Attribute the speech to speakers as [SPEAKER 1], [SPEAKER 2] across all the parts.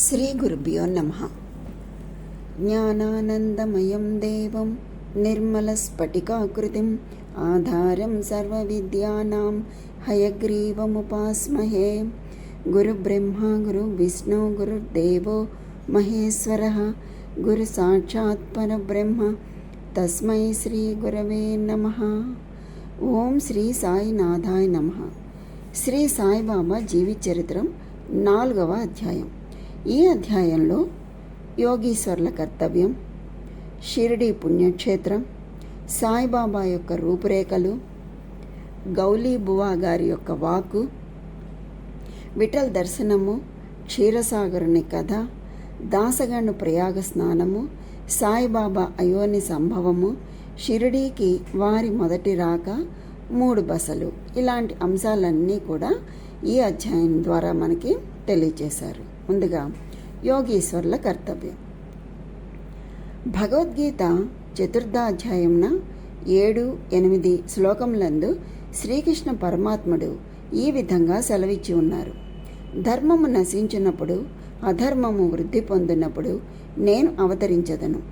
[SPEAKER 1] శ్రీ గురుభ్యో నమః. జ్ఞానానందమయం దేవం నిర్మలస్ఫటికాకృతిం ఆధారం సర్వవిద్యానాం హయగ్రీవముపాస్మహే. గురుబ్రహ్మ గురువిష్ణు గురుర్దేవో మహేశ్వరః. గురు సాక్షాత్ పరబ్రహ్మ తస్మై శ్రీ గురవే నమః. ఓం శ్రీ సాయినాథాయ నమః. శ్రీ సాయిబాబా జీవిత చరిత్రం 4వ అధ్యాయం. ఈ అధ్యాయంలో యోగీశ్వర్ల కర్తవ్యం, షిరిడీ పుణ్యక్షేత్రం, సాయిబాబా యొక్క రూపురేఖలు, గౌలీ బువా గారి యొక్క వాక్కు, విఠల్ దర్శనము, క్షీరసాగరుని కథ, దాసగణు ప్రయాగ స్నానము, సాయిబాబా అయోని సంభవము, షిరిడీకి వారి మొదటి రాక, 3 బసలు, ఇలాంటి అంశాలన్నీ కూడా ఈ అధ్యాయం ద్వారా మనకి తెలియచేశారు. ముందుగా యోగీశ్వర్ల కర్తవ్యం. భగవద్గీత చతుర్థాధ్యాయంన 7-8 శ్లోకములందు శ్రీకృష్ణ పరమాత్ముడు ఈ విధంగా సెలవిచ్చి ఉన్నారు. ధర్మము నశించినప్పుడు, అధర్మము వృద్ధి పొందినప్పుడు నేను అవతరించదను.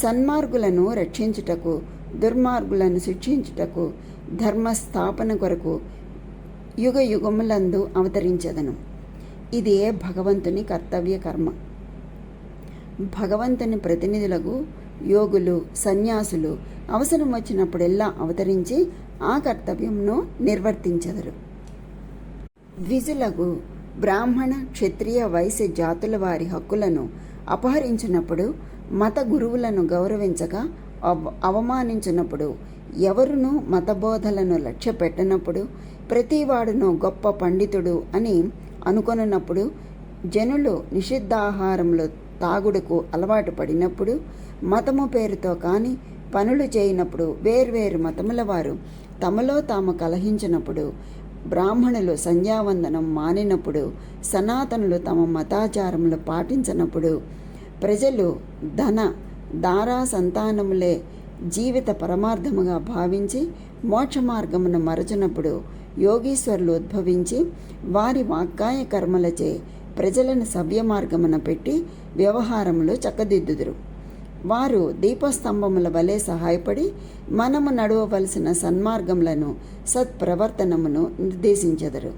[SPEAKER 1] సన్మార్గులను రక్షించుటకు, దుర్మార్గులను శిక్షించుటకు, ధర్మస్థాపన కొరకు యుగ యుగములందు అవతరించదను. ఇదే భగవంతుని కర్తవ్య కర్మ. భగవంతుని ప్రతినిధులకు యోగులు, సన్యాసులు అవసరం వచ్చినప్పుడెల్లా అవతరించి ఆ కర్తవ్యంను నిర్వర్తించెదరు. ద్విజులకు బ్రాహ్మణ, క్షత్రియ, వైశ్య జాతుల వారి హక్కులను అపహరించినప్పుడు, మత గురువులను గౌరవించక అవమానించినప్పుడు, ఎవరునూ మతబోధలను లక్ష్య పెట్టనప్పుడు, ప్రతివాడును గొప్ప పండితుడు అని అనుకొనున్నప్పుడు, జనులు నిషిద్ధాహారములు తాగుడుకు అలవాటు పడినప్పుడు, మతము పేరుతో కాని పనులు చేయనప్పుడు, వేర్వేరు మతముల వారు తమలో తాము కలహించినప్పుడు, బ్రాహ్మణులు సంధ్యావందనం మానినప్పుడు, సనాతనులు తమ మతాచారములు పాటించనప్పుడు, ప్రజలు ధన దారా సంతానములే జీవిత పరమార్థముగా భావించి మోక్ష మార్గమును మరచినప్పుడు, యోగీశ్వరులు ఉద్భవించి వారి వాక్కాయ కర్మలచే ప్రజలను సవ్య మార్గమున పెట్టి వ్యవహారములు చక్కదిద్దుదురు. వారు దీపస్తంభముల వలె సహాయపడి మనము నడవవలసిన సన్మార్గములను, సత్ప్రవర్తనమును నిర్దేశించెదరు.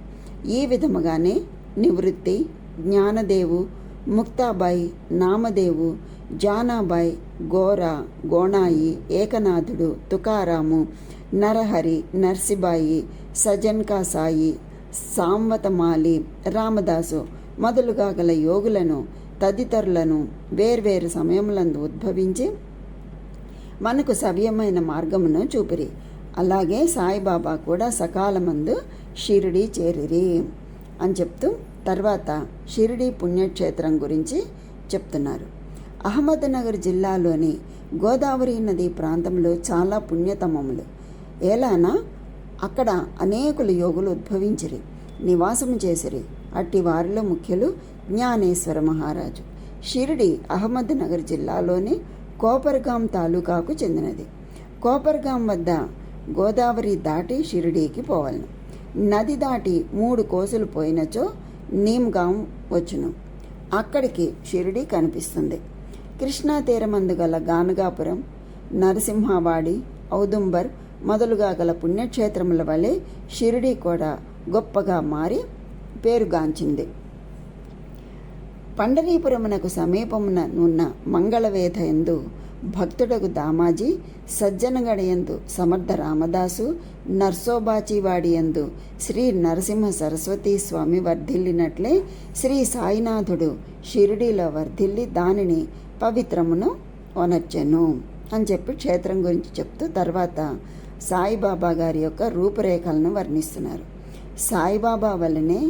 [SPEAKER 1] ఈ విధముగానే నివృత్తి, జ్ఞానదేవు, ముక్తాబాయి, నామదేవు, జానాబాయి, గోరా, గోణాయి, ఏకనాథుడు, తుకారాము, నరహరి, నర్సిబాయి, సజన్కా సాయి, సాంవతమాలి, రామదాసు మొదలుగా గల యోగులను తదితరులను వేర్వేరు సమయములందు ఉద్భవించి మనకు సవ్యమైన మార్గమును చూపిరి. అలాగే సాయిబాబా కూడా సకాలమందు షిరిడీ చేరిరి అని చెప్తూ తర్వాత షిరిడీ పుణ్యక్షేత్రం గురించి చెప్తున్నారు. అహ్మద్నగర్ జిల్లాలోని గోదావరి నది ప్రాంతంలో చాలా పుణ్యతమములు ఏలానా అక్కడ అనేకులు యోగులు ఉద్భవించిరి, నివాసము చేసిరి. అట్టి వారిలో ముఖ్యులు జ్ఞానేశ్వర మహారాజు. షిరిడి అహ్మద్నగర్ జిల్లాలోని కోపర్గాం తాలూకాకు చెందినది. కోపర్గాం వద్ద గోదావరి దాటి షిరిడీకి పోవలను. నది దాటి 3 కోసులు పోయినచో నీమ్గాం వచ్చును. అక్కడికి షిరిడి కనిపిస్తుంది. కృష్ణా తీరమందు గల గానగాపురం, నరసింహవాడి, ఔదుంబర్ మొదలుగా గల పుణ్యక్షేత్రముల వలె షిరిడీ కూడా గొప్పగా మారి పేరుగాంచింది. పండరీపురమునకు సమీపమున నున్న మంగళవేధ యందు భక్తుడకు దామాజీ, సజ్జనగడయందు సమర్థ రామదాసు, నర్సోబాచివాడి యందు శ్రీ నరసింహ సరస్వతీ స్వామి వర్ధిల్లినట్లే శ్రీ సాయినాథుడు షిరిడీలో వర్ధిల్లి దానిని పవిత్రమును ఒనర్చెను అని చెప్పి క్షేత్రం గురించి చెప్తూ తర్వాత సాయిబాబా గారి యొక్క రూపురేఖలను వర్ణిస్తున్నారు. సాయిబాబా వల్లనే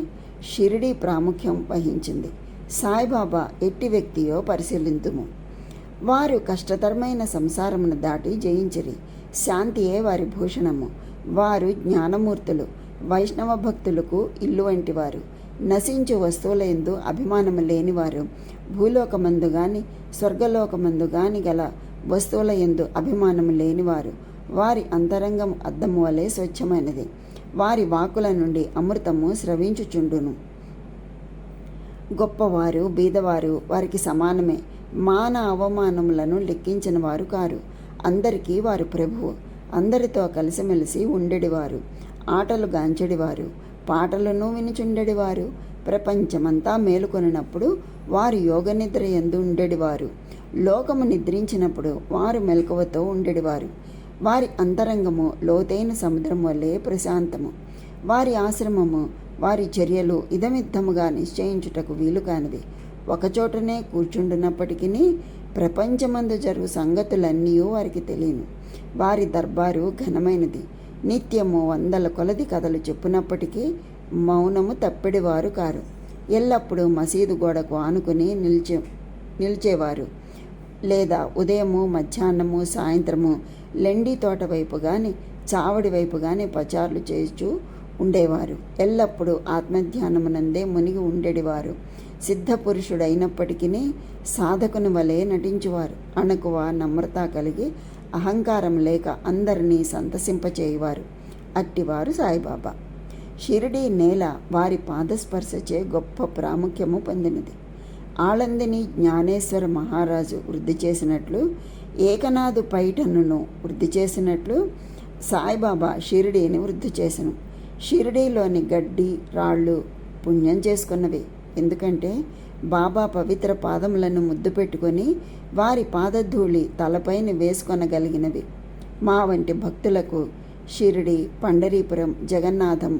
[SPEAKER 1] షిరిడీ ప్రాముఖ్యం వహించింది. సాయిబాబా ఎట్టి వ్యక్తియో పరిశీలింతుము. వారు కష్టతరమైన సంసారమును దాటి జయించిరి. శాంతియే వారి భూషణము. వారు జ్ఞానమూర్తులు, వైష్ణవ భక్తులకు ఇల్లు వంటివారు. నశించు వస్తువుల యందు అభిమానము లేనివారు. భూలోకమందు గాని స్వర్గలోకమందు గాని గల వస్తువుల యందు అభిమానము లేనివారు. వారి అంతరంగం అద్దము వలె స్వచ్ఛమైనది. వారి వాకుల నుండి అమృతము స్రవించుచుండును. గొప్పవారు బీదవారు వారికి సమానమే. మాన అవమానములను లెక్కించిన వారు కారు. అందరికీ వారు ప్రభువు. అందరితో కలిసిమెలిసి ఉండేడివారు. ఆటలు గాంచెడివారు, పాటలను వినుచుండెడివారు. ప్రపంచమంతా మేలుకొనినప్పుడు వారు యోగనిద్ర యందు ఉండేడివారు. లోకము నిద్రించినప్పుడు వారు మెలకువతో ఉండేడివారు. వారి అంతరంగము లోతైన సముద్రం వల్లే ప్రశాంతము. వారి ఆశ్రమము, వారి చర్యలు ఇదమిద్దముగా నిశ్చయించుటకు వీలు కానిది. ఒకచోటనే కూర్చుండున్నప్పటికీ ప్రపంచమందు జరుగు సంగతులన్నీ వారికి తెలియను. వారి దర్బారు ఘనమైనది. నిత్యము 100 కొలది కథలు చెప్పునప్పటికీ మౌనము తప్పెడివారు కారు. ఎల్లప్పుడూ మసీదు గోడకు ఆనుకుని నిలిచేవారు. లేదా ఉదయము, మధ్యాహ్నము, సాయంత్రము లెండి తోట వైపు కానీ చావడి వైపు కానీ పచారులు చేస్తూ ఉండేవారు. ఎల్లప్పుడూ ఆత్మధ్యానమునందే మునిగి ఉండేవారు. సిద్ధపురుషుడైనప్పటికీ సాధకుని వలె నటించువారు. అణకువ, నమ్రత కలిగి అహంకారం లేక అందరినీ సంతసింపచేయువారు. అట్టివారు సాయిబాబా. షిరిడీ నేల వారి పాదస్పర్శచే గొప్ప ప్రాముఖ్యము పొందినది. ఆళందిని జ్ఞానేశ్వర మహారాజు వృద్ధి చేసినట్లు, ఏకనాథు పైఠన్నును వృద్ధి చేసినట్లు సాయిబాబా షిరిడీని వృద్ధి చేసెను. షిరిడీలోని గడ్డి రాళ్ళు పుణ్యం చేసుకున్నవి. ఎందుకంటే బాబా పవిత్ర పాదములను ముద్దు పెట్టుకొని వారి పాదధూళి తలపైన వేసుకొనగలిగినవి. మా వంటి భక్తులకు షిరిడి, పండరీపురం, జగన్నాథం,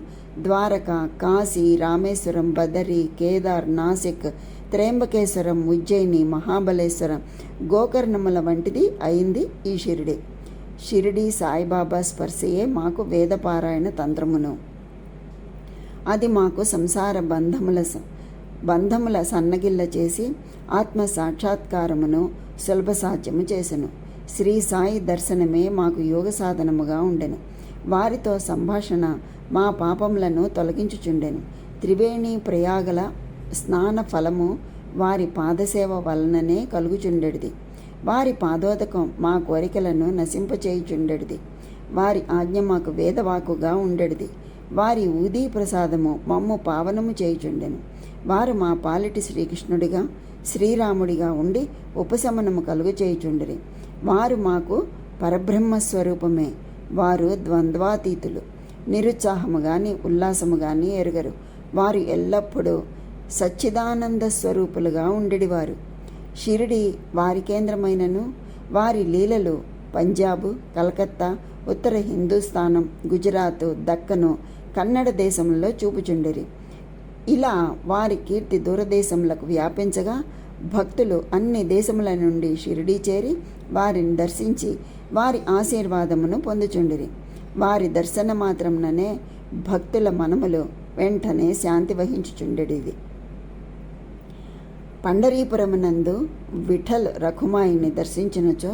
[SPEAKER 1] ద్వారకా, కాశీ, రామేశ్వరం, బదరి, కేదార్, నాసిక్, త్రయంబకేశ్వరం, ఉజ్జయిని, మహాబలేశ్వరం, గోకర్ణముల వంటిది అయింది ఈ షిరిడి. షిరిడి సాయిబాబా స్పర్శయే మాకు వేదపారాయణ తంత్రమును. అది మాకు సంసార బంధముల సన్నగిల్ల చేసి ఆత్మ సాక్షాత్కారమును సులభసాధ్యము చేసెను. శ్రీ సాయి దర్శనమే మాకు యోగ సాధనముగా ఉండెను. వారితో సంభాషణ మా పాపములను తొలగించుచుండెను. త్రివేణి ప్రయాగల స్నాన ఫలము వారి పాదసేవ వలననే కలుగుచుండెడిది. వారి పాదోదకం మా కోరికలను నశింపచేయుచుండెడిది. వారి ఆజ్ఞ మాకు వేదవాకుగా ఉండెడిది. వారి ఊదీ ప్రసాదము మమ్ము పావనము చేయుచుండెను. వారు మా పాలిటి శ్రీకృష్ణుడిగా, శ్రీరాముడిగా ఉండి ఉపశమనము కలుగు చేయుచుండిరి. వారు మాకు పరబ్రహ్మస్వరూపమే. వారు ద్వంద్వాతీతులు. నిరుత్సాహము కానీ ఉల్లాసము కానీ ఎరుగరు. వారు ఎల్లప్పుడూ సచ్చిదానంద స్వరూపులుగా ఉండేవారు. షిరిడి వారి కేంద్రమైనను వారి లీలలు పంజాబు, కలకత్తా, ఉత్తర హిందూస్థానం, గుజరాత్, దక్కను, కన్నడ దేశంలో చూపుచుండిరి. ఇలా వారి కీర్తి దూరదేశములకు వ్యాపించగా భక్తులు అన్ని దేశముల నుండి షిరిడీ చేరి వారిని దర్శించి వారి ఆశీర్వాదమును పొందుచుండిరి. వారి దర్శన మాత్రముననే భక్తుల మనములు వెంటనే శాంతి వహించుచుండెడిది. పండరీపురమునందు విఠల్ రఖుమాయిని దర్శించినచో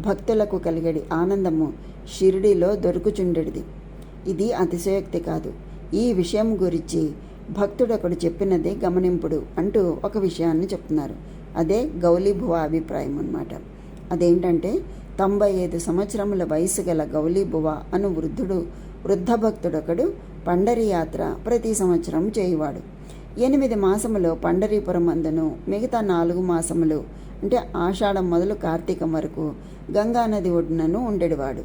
[SPEAKER 1] భక్తులకు కలిగడి ఆనందము షిరిడీలో దొరుకుచుండెడిది. ఇది అతిశయోక్తి కాదు. ఈ విషయం గురించి భక్తుడొకడు చెప్పినదే గమనింపుడు అంటూ ఒక విషయాన్ని చెప్తున్నారు. అదే గౌలీభువ అభిప్రాయం అన్నమాట. అదేంటంటే 95 సంవత్సరముల వయసు గల గౌలీభువ అను వృద్ధ భక్తుడొకడు పండరీ యాత్ర ప్రతి సంవత్సరం చేయువాడు. 8 మాసములు పండరీపురం అందును, మిగతా 4 మాసములు అంటే ఆషాఢం మొదలు కార్తీకం వరకు గంగానది ఒడ్డునను ఉండేవాడు.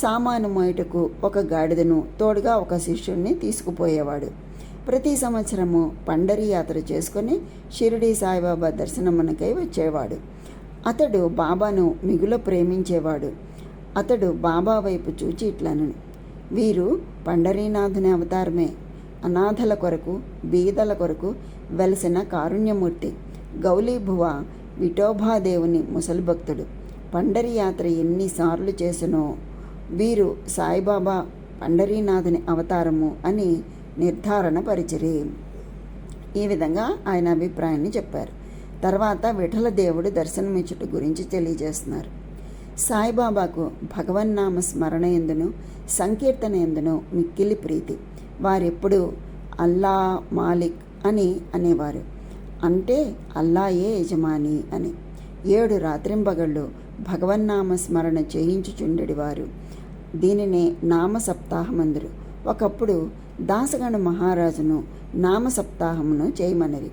[SPEAKER 1] సామాను మోయుటకు ఒక గాడిదను తోడుగా ఒక శిష్యుణ్ణి తీసుకుపోయేవాడు. ప్రతి సంవత్సరము పండరీ యాత్ర చేసుకుని షిరిడీ సాయిబాబా దర్శనమునకై వచ్చేవాడు. అతడు బాబాను మిగుల ప్రేమించేవాడు. అతడు బాబా వైపు చూచి ఇట్లను, వీరు పండరీనాథుని అవతారమే. అనాథల కొరకు, బీదల కొరకు వెలసిన కారుణ్యమూర్తి. గౌలీభువ విఠోబాదేవుని ముసలి భక్తుడు. పండరీ యాత్ర ఎన్నిసార్లు చేసినో వీరు సాయిబాబా పండరీనాథుని అవతారము అని నిర్ధారణ పరిచిరి. ఈ విధంగా ఆయన అభిప్రాయాన్ని చెప్పారు. తర్వాత విఠలదేవుడు దర్శనమిచ్చుట గురించి తెలియజేస్తున్నారు. సాయిబాబాకు భగవన్నామ స్మరణ ఎందును, సంకీర్తన ఎందును మిక్కిలి ప్రీతి. వారెప్పుడు అల్లా మాలిక్ అని అనేవారు. అంటే అల్లాయే యజమాని అని. 7 రాత్రింబగళ్ళు భగవన్నామ స్మరణ చేయించుచుండెడివారు. దీనినే నామ సప్తాహమందురు. ఒకప్పుడు దాసగణ మహారాజును నామ సప్తాహమును చేయమన్నది.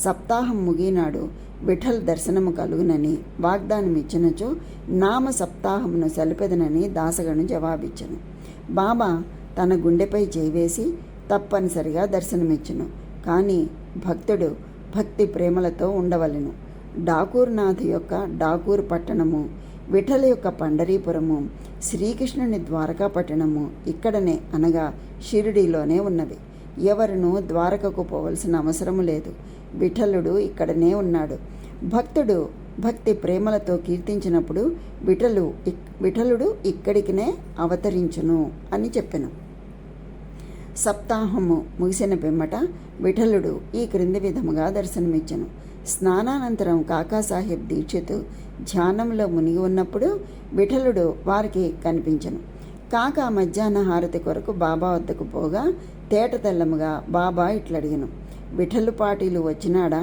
[SPEAKER 1] సప్తాహం ముగినాడు విఠల్ దర్శనము కలుగునని వాగ్దానమిచ్చినచో నామ సప్తాహమును సెలిపెదనని దాసగను జవాబిచ్చను. బాబా తన గుండెపై చేవేసి తప్పనిసరిగా దర్శనమిచ్చును. కానీ భక్తుడు భక్తి ప్రేమలతో ఉండవలెను. డాకూర్నాథ్ యొక్క డాకూర్ పట్టణము, విఠల యొక్క పండరీపురము, శ్రీకృష్ణుని ద్వారకా పట్టణము ఇక్కడనే అనగా షిరిడీలోనే ఉన్నవి. ఎవరునూ ద్వారకకు పోవలసిన అవసరము లేదు. విఠలుడు ఇక్కడనే ఉన్నాడు. భక్తుడు భక్తి ప్రేమలతో కీర్తించినప్పుడు విఠలుడు ఇక్కడికినే అవతరించును అని చెప్పెను. సప్తాహము ముగిసిన పిమ్మట విఠలుడు ఈ క్రింది విధముగా దర్శనమిచ్చెను. స్నానానంతరం కాకాసాహెబ్ దీక్షితు ధ్యానంలో మునిగి ఉన్నప్పుడు విఠలుడు వారికి కనిపించెను. కాకా మధ్యాహ్న హారతి కొరకు బాబా వద్దకు పోగా తేట తెల్లముగా బాబా ఇట్లడిగెను, విఠలు పాటీలు వచ్చినాడా?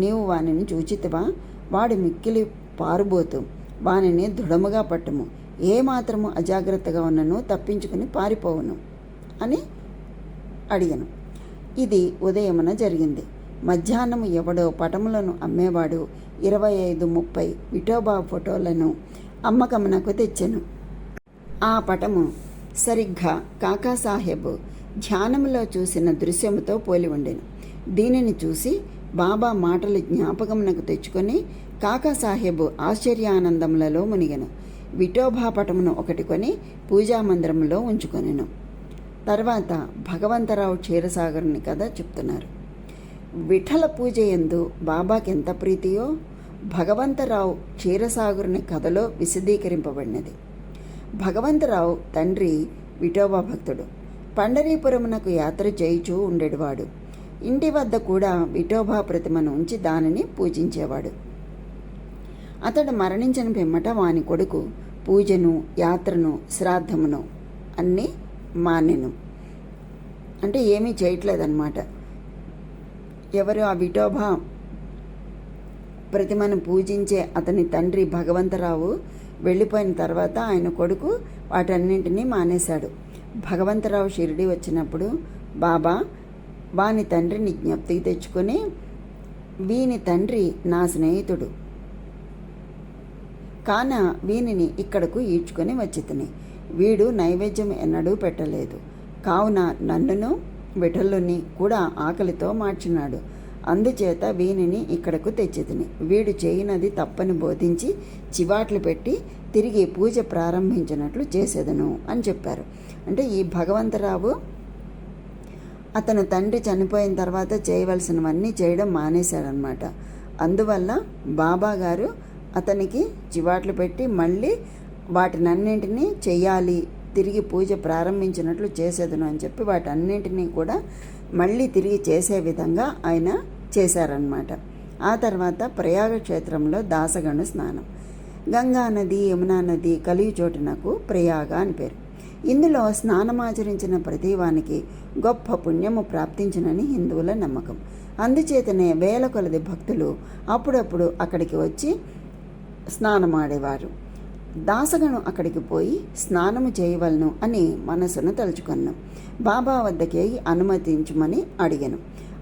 [SPEAKER 1] నీవు వానిని చూచితివా? వాడి మిక్కిలి పారుబోతు, వానిని దృఢముగా పట్టుము, ఏమాత్రము అజాగ్రత్తగా ఉన్నను తప్పించుకుని పారిపోవును అని అడిగాను. ఇది ఉదయమున జరిగింది. మధ్యాహ్నం ఎవడో పటములను అమ్మేవాడు 25-30 విఠోబా ఫోటోలను అమ్మకమునకు తెచ్చెను. ఆ పటము సరిగ్గా కాకాసాహెబ్ ధ్యానములో చూసిన దృశ్యముతో పోలి ఉండెను. దీనిని చూసి బాబా మాటలు జ్ఞాపకమునకు తెచ్చుకొని కాకాసాహెబ్ ఆశ్చర్యానందములలో మునిగెను. విఠోబా పటమును ఒకటి కొని పూజామందిరంలో ఉంచుకొనెను. తర్వాత భగవంతరావు క్షీరసాగరుని కథ చెప్తున్నారు. విఠల పూజ యందు బాబాకెంత ప్రీతియో భగవంతరావు క్షీరసాగరుని కథలో విశదీకరింపబడినది. భగవంతరావు తండ్రి విఠోబా భక్తుడు. పండరీపురమునకు యాత్ర చేయుచూ ఉండేవాడు. ఇంటి వద్ద కూడా విఠోబా ప్రతిమను ఉంచి దానిని పూజించేవాడు. అతడు మరణించిన పిమ్మట వాని కొడుకు పూజను, యాత్రను, శ్రాద్ధమును అన్నీ మానెను. అంటే ఏమీ చేయట్లేదన్నమాట. ఎవరు ఆ విఠోబా ప్రతిమను పూజించే అతని తండ్రి భగవంతరావు వెళ్ళిపోయిన తర్వాత ఆయన కొడుకు వాటన్నింటినీ మానేశాడు. భగవంతరావు షిరిడి వచ్చినప్పుడు బాబా వాని తండ్రిని జ్ఞప్తికి తెచ్చుకొని, వీని తండ్రి నా స్నేహితుడు కాన వీనిని ఇక్కడకు ఈడ్చుకొని వచ్చితిని. వీడు నైవేద్యం ఎన్నడూ పెట్టలేదు. కావున నన్నును విఠలుని కూడా ఆకలితో మార్చినాడు. అందుచేత వీనిని ఇక్కడకు తెచ్చితిని. వీడు చేయనది తప్పని బోధించి చివాట్లు పెట్టి తిరిగి పూజ ప్రారంభించినట్లు చేసేదను అని చెప్పారు. అంటే ఈ భగవంతరావు అతను తండ్రి చనిపోయిన తర్వాత చేయవలసినవన్నీ చేయడం మానేశాడనమాట. అందువల్ల బాబా గారు అతనికి చివాట్లు పెట్టి మళ్ళీ వాటినన్నింటినీ చెయ్యాలి, తిరిగి పూజ ప్రారంభించినట్లు చేసేదను అని చెప్పి వాటన్నింటినీ కూడా మళ్ళీ తిరిగి చేసే విధంగా ఆయన చేశారన్నమాట. ఆ తర్వాత ప్రయాగ క్షేత్రంలో దాసగను స్నానం. గంగా నది, యమునా నది కలియు చోటునకు ప్రయాగ అని పేరు. ఇందులో స్నానమాచరించిన ప్రతివానికి గొప్ప పుణ్యము ప్రాప్తించునని హిందువుల నమ్మకం. అందుచేతనే వేల కొలది భక్తులు అప్పుడప్పుడు అక్కడికి వచ్చి స్నానమాడేవారు. దాసగను అక్కడికి పోయి స్నానము చేయవలను అని మనసును తలుచుకున్నాం. బాబా వద్దకే అనుమతించమని అడిగాను.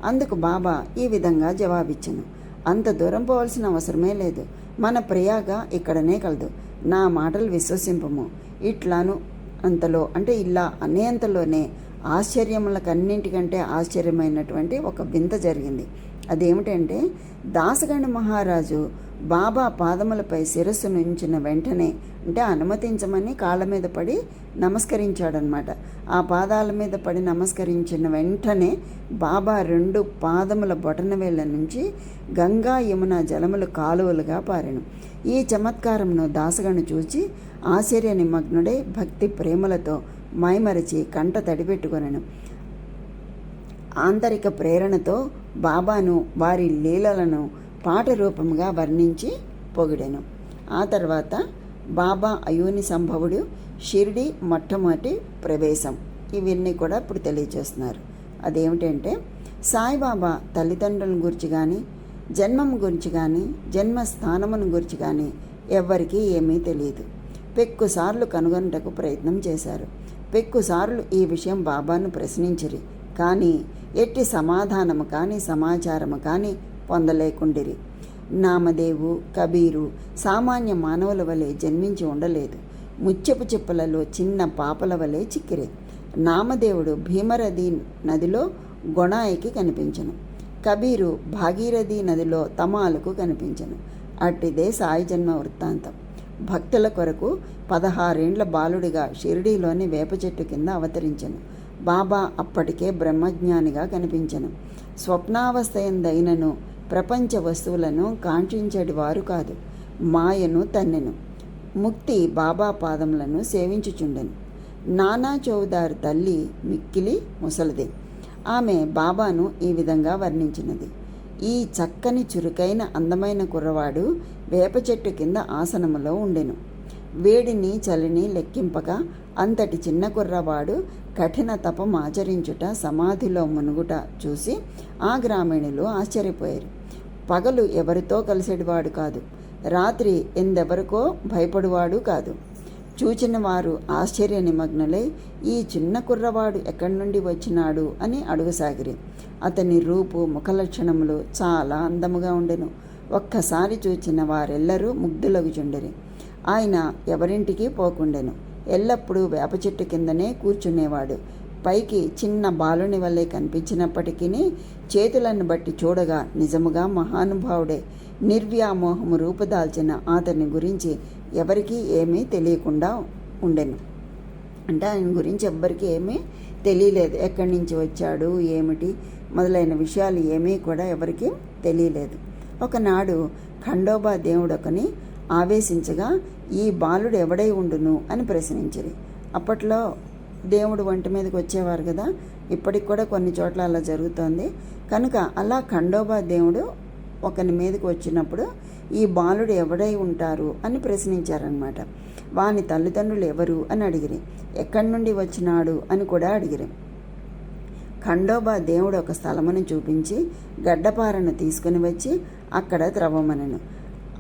[SPEAKER 1] అందుకు బాబా ఈ విధంగా జవాబిచ్చాను, అంత దూరం పోవాల్సిన అవసరమే లేదు. మన ప్రయాగ ఇక్కడనే కలదు. నా మాటలు విశ్వసింపము. ఇట్లాను అంతలో అంటే ఇలా అనేంతలోనే ఆశ్చర్యములకన్నింటికంటే ఆశ్చర్యమైనటువంటి ఒక వింత జరిగింది. అదేమిటంటే దాసగణ మహారాజు బాబా పాదములపై శిరస్సు నుంచిన వెంటనే అంటే అనుమతించమని కాళ్ళ మీద పడి నమస్కరించాడనమాట. ఆ పాదాల మీద పడి నమస్కరించిన వెంటనే బాబా 2 పాదముల బొటనవేళ్ల నుంచి గంగా యమున జలములు కాలువలుగా పారెను. ఈ చమత్కారమును దాసగను చూచి ఆశ్చర్య నిమగ్నుడై భక్తి ప్రేమలతో మైమరచి కంట తడిపెట్టుకొనెను. ఆంతరిక ప్రేరణతో బాబాను వారి లీలలను పాట రూపంగా వర్ణించి పొగిడెను. ఆ తర్వాత బాబా అయోని సంభవుడు, షిరిడి మొట్టమొదటి ప్రవేశం, ఇవన్నీ కూడా ఇప్పుడు తెలియజేస్తున్నారు. అదేమిటంటే సాయిబాబా తల్లిదండ్రుల గురించి కానీ, జన్మం గురించి కానీ, జన్మస్థానమును గురించి కానీ ఎవ్వరికీ ఏమీ తెలియదు. పెక్కుసార్లు కనుగొనుటకు ప్రయత్నం చేశారు. పెక్కుసార్లు ఈ విషయం బాబాను ప్రశ్నించిరి. కానీ ఎట్టి సమాధానము కానీ, సమాచారము కానీ పొందలేకుండిరి. నామదేవు, కబీరు సామాన్య మానవుల వలె జన్మించి ఉండలేదు. ముత్యపు చిప్పలలో చిన్న పాపల వలె చిక్కిరి. నామదేవుడు భీమరథి నదిలో గొణాయికి కనిపించెను. కబీరు భాగీరథి నదిలో తమాలకు కనిపించెను. అట్టిదే సాయి జన్మ వృత్తాంతం. భక్తుల కొరకు 16 ఏండ్ల బాలుడిగా షిరిడీలోని వేప చెట్టు కింద అవతరించెను. బాబా అప్పటికే బ్రహ్మజ్ఞానిగా కనిపించెను. స్వప్నావస్థయందైనను ప్రపంచ వస్తువులను కాంక్షించేటివారు కాదు. మాయను తన్నెను. ముక్తి బాబా పాదములను సేవించుచుండెను. నానా చౌదారు తల్లి మిక్కిలి ముసలిది. ఆమె బాబాను ఈ విధంగా వర్ణించినది: ఈ చక్కని చురుకైన అందమైన కుర్రవాడు వేప చెట్టు కింద ఆసనములో ఉండెను. వేడిని చలిని లెక్కింపక అంతటి చిన్న కుర్రవాడు కఠిన తపం ఆచరించుట, సమాధిలో మునుగుట చూసి ఆ గ్రామీణులు ఆశ్చర్యపోయారు. పగలు ఎవరితో కలిసేటివాడు కాదు, రాత్రి ఎందెవరికో భయపడువాడు కాదు. చూచిన వారు ఆశ్చర్య నిమగ్నులై ఈ చిన్న కుర్రవాడు ఎక్కడి నుండి వచ్చినాడు అని అడుగసాగిరి. అతని రూపు ముఖలక్షణములు చాలా అందముగా ఉండెను. ఒక్కసారి చూచిన వారెల్లరూ ముగ్ధులగుచుండిరి. ఆయన ఎవరింటికి పోకుండెను. ఎల్లప్పుడూ వేప చెట్టు కిందనే కూర్చునేవాడు. పైకి చిన్న బాలుని వల్లే కనిపించినప్పటికీ చేతులను బట్టి చూడగా నిజముగా మహానుభావుడే. నిర్వ్యామోహము రూపుదాల్చిన అతని గురించి ఎవరికీ ఏమీ తెలియకుండా ఉండెను. అంటే ఆయన గురించి ఎవ్వరికీ ఏమీ తెలియలేదు. ఎక్కడి నుంచి వచ్చాడు, ఏమిటి మొదలైన విషయాలు ఏమీ కూడా ఎవరికీ తెలియలేదు. ఒకనాడు ఖండోబా దేవుడొకని ఆవేశించగా ఈ బాలుడు ఎవడై ఉండును అని ప్రశ్నించిరి. అప్పట్లో దేవుడు వంటి మీదకి వచ్చేవారు కదా, ఇప్పటికి కూడా కొన్ని చోట్ల అలా జరుగుతోంది. కనుక అలా ఖండోబా దేవుడు ఒకని మీదకి వచ్చినప్పుడు ఈ బాలుడు ఎవడై ఉంటారు అని ప్రశ్నించారనమాట. వాని తల్లిదండ్రులు ఎవరు అని అడిగిరి. ఎక్కడి నుండి వచ్చినాడు అని కూడా అడిగిరి. ఖండోబా దేవుడు ఒక స్థలమును చూపించి గడ్డపారను తీసుకుని వచ్చి అక్కడ త్రవ్వమనెను.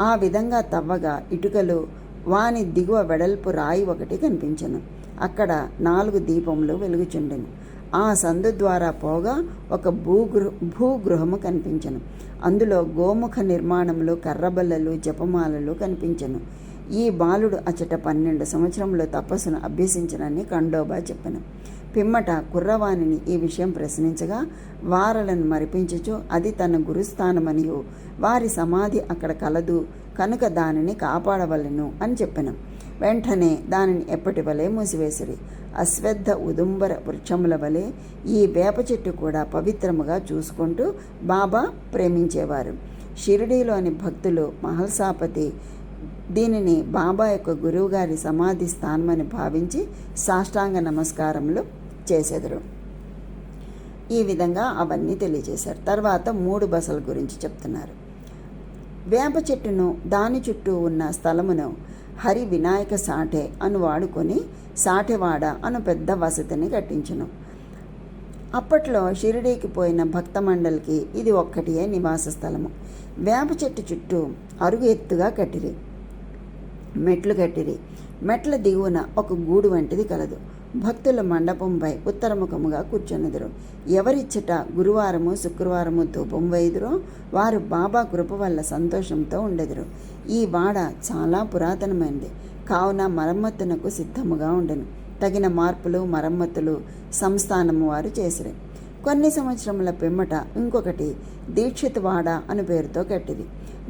[SPEAKER 1] ఆ విధంగా తవ్వగా ఇటుకలు, వాని దిగువ వెడల్పు రాయి ఒకటి కనిపించెను. అక్కడ 4 దీపములు వెలుగుచుండెను. ఆ సందు ద్వారా పోగా ఒక భూగృహము కనిపించెను. అందులో గోముఖ నిర్మాణములు, కర్రబల్లలు, జపమాలలు కనిపించెను. ఈ బాలుడు అచట 12 సంవత్సరములు తపస్సును అభ్యసించనని ఖండోబా చెప్పెను. పిమ్మట కుర్రవాణిని ఈ విషయం ప్రశ్నించగా వారలను మరిపించుచు అది తన గురుస్థానమనియు వారి సమాధి అక్కడ కలదు కనుక దానిని కాపాడవలెను అని చెప్పెను. వెంటనే దానిని ఎప్పటి వలె మూసివేసిరి. అశ్వత్థ ఉదుంబర వృక్షముల వలె ఈ వేప చెట్టు కూడా పవిత్రముగా చూసుకుంటూ బాబా ప్రేమించేవారు. షిరిడీలోని భక్తులు మహల్సాపతి దీనిని బాబా యొక్క గురువుగారి సమాధి స్థానమని భావించి సాష్టాంగ నమస్కారములు చేసెదరు. ఈ విధంగా అవన్నీ తెలియజేశారు. తర్వాత 3 బసల గురించి చెప్తున్నారు. వేప చెట్టును దాని చుట్టూ ఉన్న స్థలమును హరి వినాయక సాఠే అను వాడుకొని సాఠెవాడ అను పెద్ద వసతిని కట్టించును. అప్పట్లో షిరిడీకి పోయిన భక్త మండలికి ఇది ఒక్కటియే నివాస స్థలము. వేప చెట్టు చుట్టూ అరుగు ఎత్తుగా కట్టిరి. మెట్లు కట్టిరి. మెట్ల దిగువన ఒక గూడు వంటిది కలదు. భక్తుల మండపంపై ఉత్తరముఖముగా కూర్చొనిదురు. ఎవరిచ్చట గురువారము శుక్రవారము ధూపం వేయుదురో వారు బాబా కృప వల్ల సంతోషంతో ఉండెదరు. ఈ వాడ చాలా పురాతనమైనది కావున మరమ్మతునకు సిద్ధముగా ఉండెను. తగిన మార్పులు మరమ్మతులు సంస్థానము వారు చేసిరి. కొన్ని సంవత్సరముల పిమ్మట ఇంకొకటి దీక్షిత్ వాడ అను పేరుతో కట్టిది.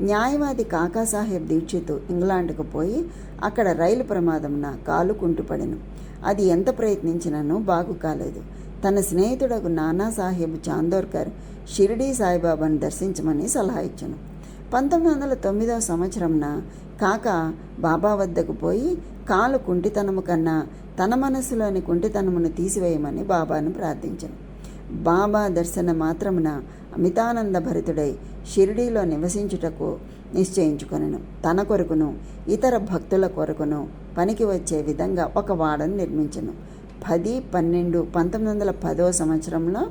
[SPEAKER 1] న్యాయవాది కాకాసాహెబ్ దీక్షిత్ ఇంగ్లాండ్కు పోయి అక్కడ రైలు ప్రమాదమున కాలు కుంటుపడెను. అది ఎంత ప్రయత్నించినను బాగు కాలేదు. తన స్నేహితుడకు నానాసాహెబ్ చాందోర్కర్ షిరిడీ సాయిబాబాను దర్శించమని సలహా ఇచ్చెను. 1909వ సంవత్సరంన కాకా బాబా వద్దకు పోయి కాలు కుంటితనము కన్నా తన మనస్సులోని కుంటితనమును తీసివేయమని బాబాను ప్రార్థించెను. బాబా దర్శన మాత్రమున అమితానంద భరితుడై షిరిడీలో నివసించుటకు నిశ్చయించుకొనెను. తన కొరకును ఇతర భక్తుల కొరకును పనికి వచ్చే విధంగా ఒక వాడను నిర్మించెను. 1910వ సంవత్సరంలో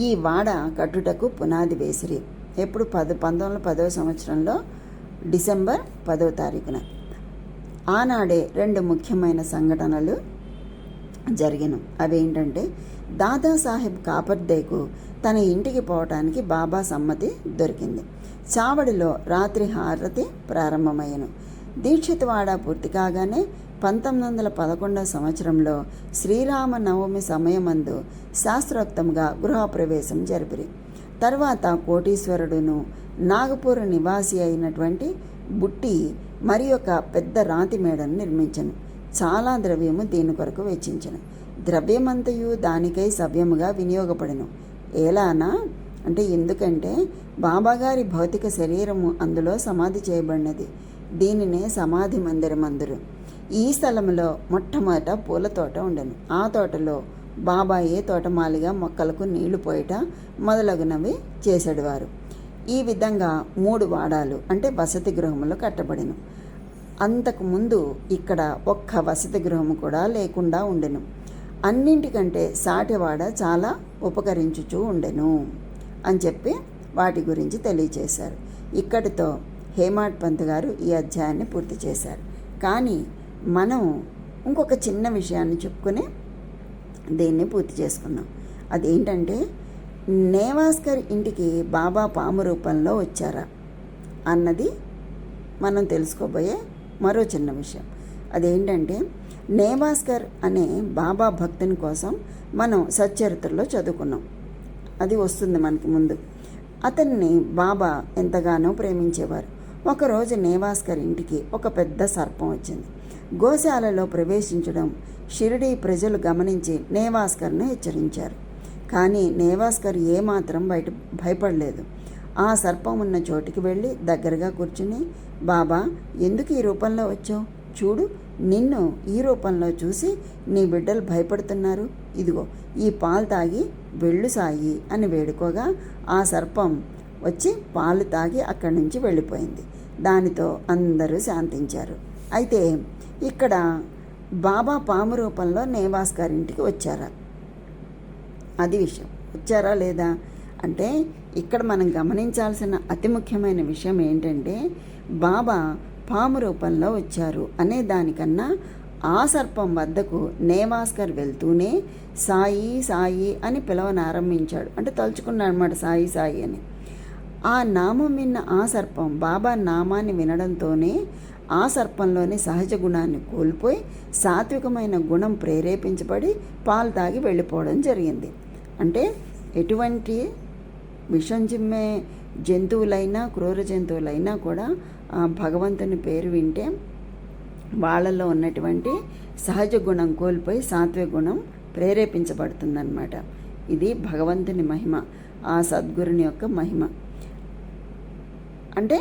[SPEAKER 1] ఈ వాడ కట్టుటకు పునాది వేసిరి. ఎప్పుడు 1910వ సంవత్సరంలో డిసెంబర్ 10వ తారీఖున. ఆనాడే 2 ముఖ్యమైన సంఘటనలు జరిగెను. అవేంటంటే, దాదాసాహెబ్ కాపర్దేకు తన ఇంటికి పోవటానికి బాబా సమ్మతి దొరికింది. చావడిలో రాత్రి హారతి ప్రారంభమయ్యను. దీక్షితవాడ పూర్తి కాగానే 1911 సంవత్సరంలో శ్రీరామనవమి సమయమందు శాస్త్రోక్తంగా గృహప్రవేశం జరిపిరి. తర్వాత కోటీశ్వరుడును నాగపూర్ నివాసి అయినటువంటి బుట్టి మరి ఒక పెద్ద రాతి మేడను నిర్మించను. చాలా ద్రవ్యము దీని కొరకు వెచ్చించను. ద్రవ్యమంతయు దానికై సవ్యముగా వినియోగపడెను. ఏలానా అంటే, ఎందుకంటే బాబాగారి భౌతిక శరీరము అందులో సమాధి చేయబడినది. దీనినే సమాధి మందిరం అందురు. ఈ స్థలంలో మొట్టమొదట పూల తోట ఉండెను. ఆ తోటలో బాబాయే తోటమాలిగా మొక్కలకు నీళ్లు పోయట మొదలగునవి చేసేవారు. ఈ విధంగా 3 వాడాలు అంటే వసతి గృహములు కట్టబడెను. అంతకుముందు ఇక్కడ ఒక్క వసతి గృహము కూడా లేకుండా ఉండెను. అన్నింటికంటే సాటివాడ చాలా ఉపకరించుచూ ఉండెను అని చెప్పి వాటి గురించి తెలియచేశారు. ఇక్కడితో హేమాడ్ పంత్ గారు ఈ అధ్యాయాన్ని పూర్తి చేశారు. కానీ మనం ఇంకొక చిన్న విషయాన్ని చెప్పుకుని దీన్ని పూర్తి చేసుకున్నాం. అదేంటంటే, నేవాస్కర్ ఇంటికి బాబా పాము రూపంలో వచ్చారా అన్నది మనం తెలుసుకోబోయే మరో చిన్న విషయం. అదేంటంటే, నేవాస్కర్ అనే బాబా భక్తుని కోసం మనం సచ్చరిత్రలో చదువుకున్నాం. అది వస్తుంది మనకి ముందు. అతన్ని బాబా ఎంతగానో ప్రేమించేవారు. ఒకరోజు నేవాస్కర్ ఇంటికి ఒక పెద్ద సర్పం వచ్చింది. గోశాలలో ప్రవేశించడం షిరిడీ ప్రజలు గమనించి నేవాస్కర్ను హెచ్చరించారు. కానీ నేవాస్కర్ ఏమాత్రం భయపడలేదు. ఆ సర్పం ఉన్న చోటికి వెళ్ళి దగ్గరగా కూర్చుని, బాబా, ఎందుకు ఈ రూపంలో వచ్చావు? చూడు, నిన్ను ఈ రూపంలో చూసి నీ బిడ్డలు భయపడుతున్నారు. ఇదిగో ఈ పాలు తాగి వెళ్ళు సాయి అని వేడుకోగా ఆ సర్పం వచ్చి పాలు తాగి అక్కడి నుంచి వెళ్ళిపోయింది. దానితో అందరూ శాంతించారు. అయితే ఇక్కడ బాబా పాము రూపంలో నేవాస్కర్ ఇంటికి వచ్చారా? అది విషయం. వచ్చారా లేదా అంటే, ఇక్కడ మనం గమనించాల్సిన అతి ముఖ్యమైన విషయం ఏంటంటే, బాబా పాము రూపంలో వచ్చారు అనే దానికన్నా ఆ సర్పం వద్దకు నేవాస్కర్ వెళ్తూనే సాయి సాయి అని పిలవనారంభించాడు. అంటే తలుచుకున్నాడు అన్నమాట, సాయి సాయి అని. ఆ నామం విన్న ఆ సర్పం బాబా నామాన్ని వినడంతోనే ఆ సర్పంలోని సహజ గుణాన్ని కోల్పోయి సాత్వికమైన గుణం ప్రేరేపించబడి పాలు తాగి వెళ్ళిపోవడం జరిగింది. అంటే ఎటువంటి విషం చిమ్మే జంతువులైనా క్రూర జంతువులైనా కూడా భగవంతుని పేరు వింటే వాళ్ళలో ఉన్నటువంటి సహజ గుణం కోల్పోయి సాత్విక గుణం ప్రేరేపించబడుతుందన్నమాట. ఇది భగవంతుని మహిమ, ఆ సద్గురుని యొక్క మహిమ. అంటే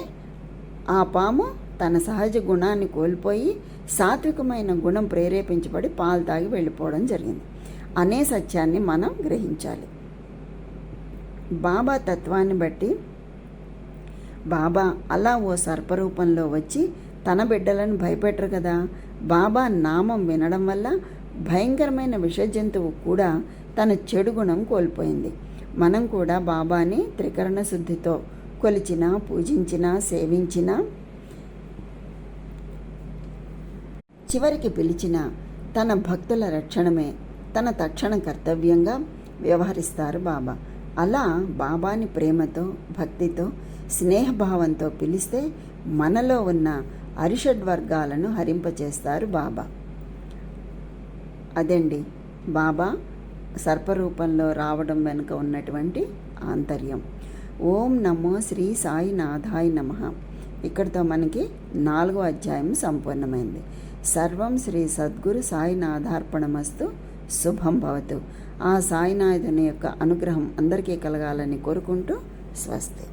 [SPEAKER 1] ఆ పాము తన సహజ గుణాన్ని కోల్పోయి సాత్వికమైన గుణం ప్రేరేపించబడి పాలు తాగి వెళ్ళిపోవడం జరిగింది అనే సత్యాన్ని మనం గ్రహించాలి. బాబా తత్వాన్ని బట్టి బాబా అలా ఓ సర్పరూపంలో వచ్చి తన బిడ్డలను భయపెట్టరు కదా. బాబా నామం వినడం వల్ల భయంకరమైన విష జంతువు కూడా తన చెడు గుణం కోల్పోయింది. మనం కూడా బాబాని త్రికరణ శుద్ధితో కొలిచినా, పూజించినా, సేవించినా, చివరికి పిలిచిన తన భక్తుల రక్షణమే తన తక్షణ కర్తవ్యంగా వ్యవహరిస్తారు బాబా. అలా బాబాని ప్రేమతో, భక్తితో, స్నేహభావంతో పిలిస్తే మనలో ఉన్న అరిషడ్వర్గాలను హరింపచేస్తారు బాబా. అదండి బాబా సర్పరూపంలో రావడం వెనుక ఉన్నటువంటి ఆంతర్యం. ఓం నమో శ్రీ సాయినాథాయ నమః. ఇక్కడితో మనకి 4వ అధ్యాయం సంపూర్ణమైంది. సర్వం శ్రీ సద్గురు సాయినాథార్పణమస్తు. శుభం భవతు. ఆ సాయినాథుని యొక్క అనుగ్రహం అందరికీ కలగాలని కోరుకుంటూ స్వస్తి.